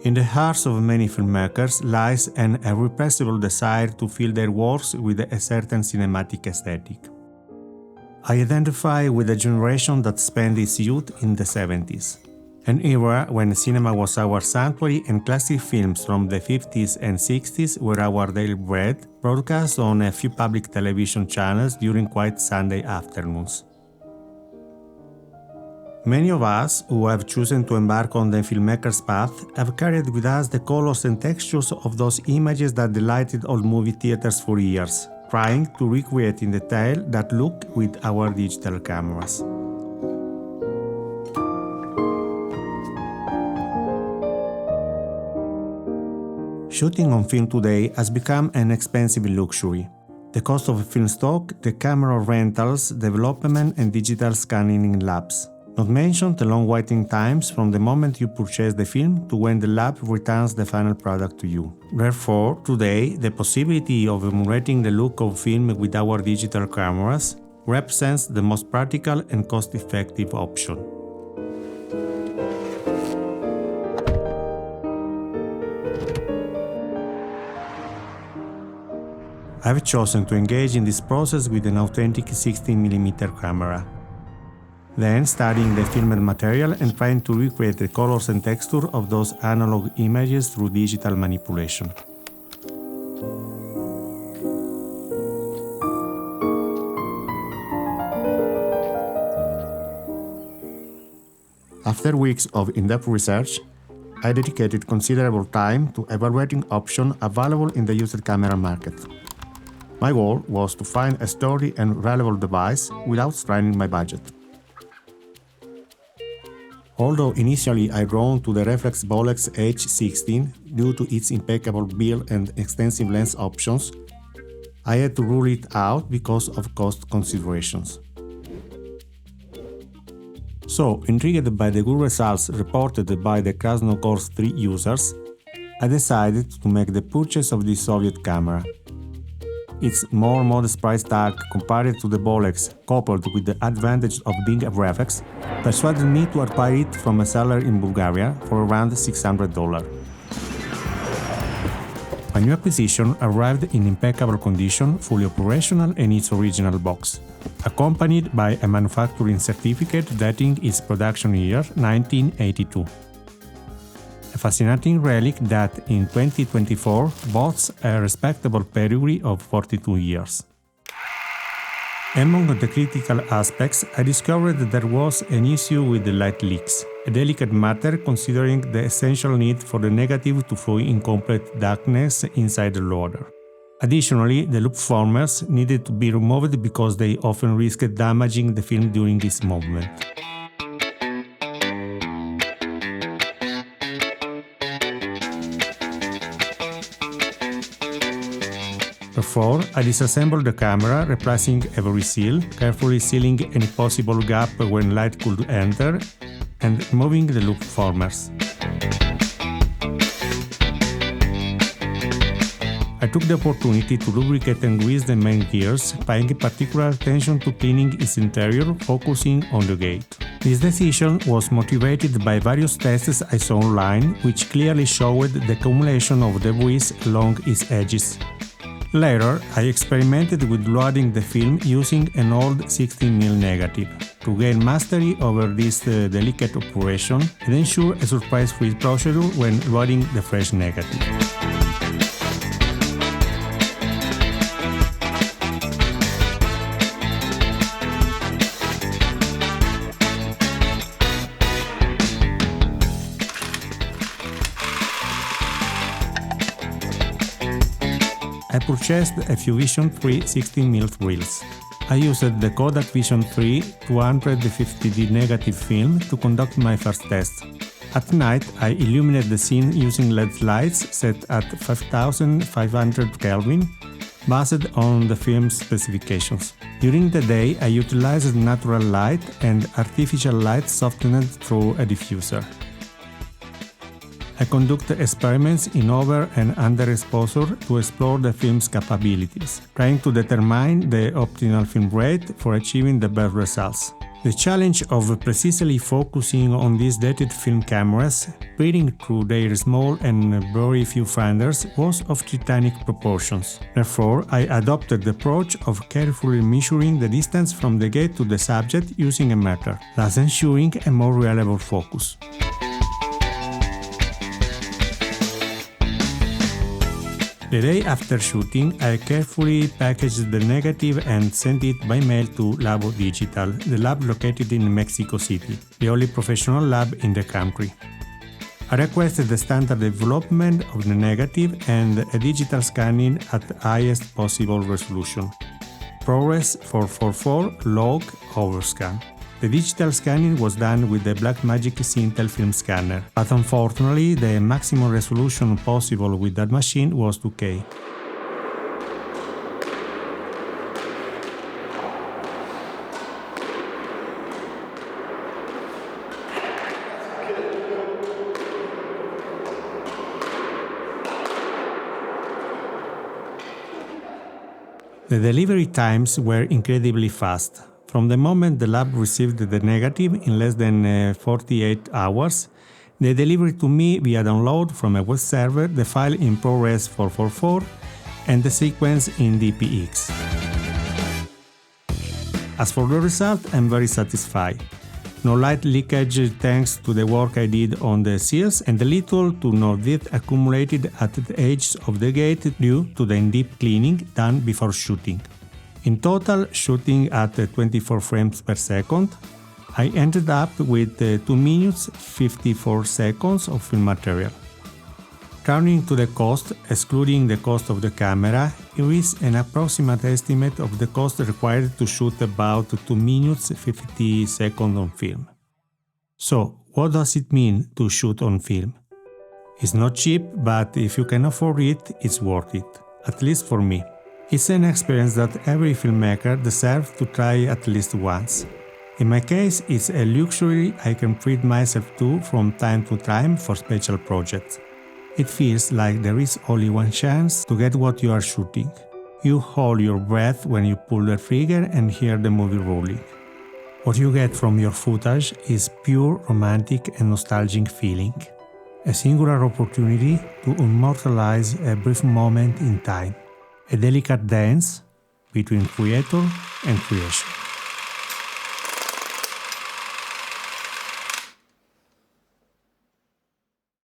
In the hearts of many filmmakers lies an irrepressible desire to fill their works with a certain cinematic aesthetic. I identify with a generation that spent its youth in the 70s, an era when cinema was our sanctuary and classic films from the 50s and 60s were our daily bread, broadcast on a few public television channels during quiet Sunday afternoons. Many of us who have chosen to embark on the filmmaker's path have carried with us the colors and textures of those images that delighted old movie theaters for years, trying to recreate in detail that look with our digital cameras. Shooting on film today has become an expensive luxury. The cost of film stock, the camera rentals, development and digital scanning in labs. Not mention the long waiting times from the moment you purchase the film to when the lab returns the final product to you. Therefore, today, the possibility of emulating the look of film with our digital cameras represents the most practical and cost-effective option. I have chosen to engage in this process with an authentic 16mm camera. Then studying the filmed material and trying to recreate the colors and texture of those analog images through digital manipulation. After weeks of in-depth research, I dedicated considerable time to evaluating options available in the used camera market. My goal was to find a sturdy and reliable device without straining my budget. Although initially I drawn to the reflex Bolex H16 due to its impeccable build and extensive lens options, I had to rule it out because of cost considerations. So, intrigued by the good results reported by the Krasnogorsk-3 users, I decided to make the purchase of this Soviet camera. Its more modest price tag compared to the Bolex, coupled with the advantage of being a reflex, persuaded me to acquire it from a seller in Bulgaria for around $600. My new acquisition arrived in impeccable condition, fully operational in its original box, accompanied by a manufacturing certificate dating its production year 1982. A fascinating relic that, in 2024, boasts a respectable pedigree of 42 years. Among the critical aspects, I discovered that there was an issue with the light leaks, a delicate matter considering the essential need for the negative to flow in complete darkness inside the loader. Additionally, the loop formers needed to be removed because they often risked damaging the film during its movement. Therefore, I disassembled the camera, replacing every seal, carefully sealing any possible gap when light could enter, and removing the loop formers. I took the opportunity to lubricate and grease the main gears, paying particular attention to cleaning its interior, focusing on the gate. This decision was motivated by various tests I saw online, which clearly showed the accumulation of debris along its edges. Later, I experimented with loading the film using an old 16mm negative. To gain mastery over this delicate operation and ensure a surprise-free procedure when loading the fresh negative. I purchased a few Vision-3 16mm reels. I used the Kodak Vision-3 250D negative film to conduct my first test. At night, I illuminate the scene using LED lights set at 5500 Kelvin, based on the film's specifications. During the day, I utilized natural light and artificial light softened through a diffuser. I conduct experiments in over and underexposure to explore the film's capabilities, trying to determine the optimal film rate for achieving the best results. The challenge of precisely focusing on these dated film cameras, breeding through their small and very few finders, was of titanic proportions. Therefore, I adopted the approach of carefully measuring the distance from the gate to the subject using a meter, thus ensuring a more reliable focus. The day after shooting, I carefully packaged the negative and sent it by mail to Labo Digital, the lab located in Mexico City, the only professional lab in the country. I requested the standard development of the negative and a digital scanning at the highest possible resolution, ProRes 444 log overscan. The digital scanning was done with the Blackmagic Sintel film scanner, but unfortunately the maximum resolution possible with that machine was 2K. The delivery times were incredibly fast. From the moment the lab received the negative in less than 48 hours, they delivered to me via download from a web server the file in ProRes 444 and the sequence in DPX. As for the result, I'm very satisfied. No light leakage thanks to the work I did on the seals and the little to no dirt accumulated at the edges of the gate due to the in-depth cleaning done before shooting. In total, shooting at 24 frames per second, I ended up with 2 minutes 54 seconds of film material. Turning to the cost, excluding the cost of the camera, here is an approximate estimate of the cost required to shoot about 2 minutes 50 seconds on film. So, what does it mean to shoot on film? It's not cheap, but if you can afford it, it's worth it, at least for me. It's an experience that every filmmaker deserves to try at least once. In my case, it's a luxury I can treat myself to from time to time for special projects. It feels like there is only one chance to get what you are shooting. You hold your breath when you pull the trigger and hear the movie rolling. What you get from your footage is pure romantic and nostalgic feeling. A singular opportunity to immortalize a brief moment in time. A delicate dance between creator and creation.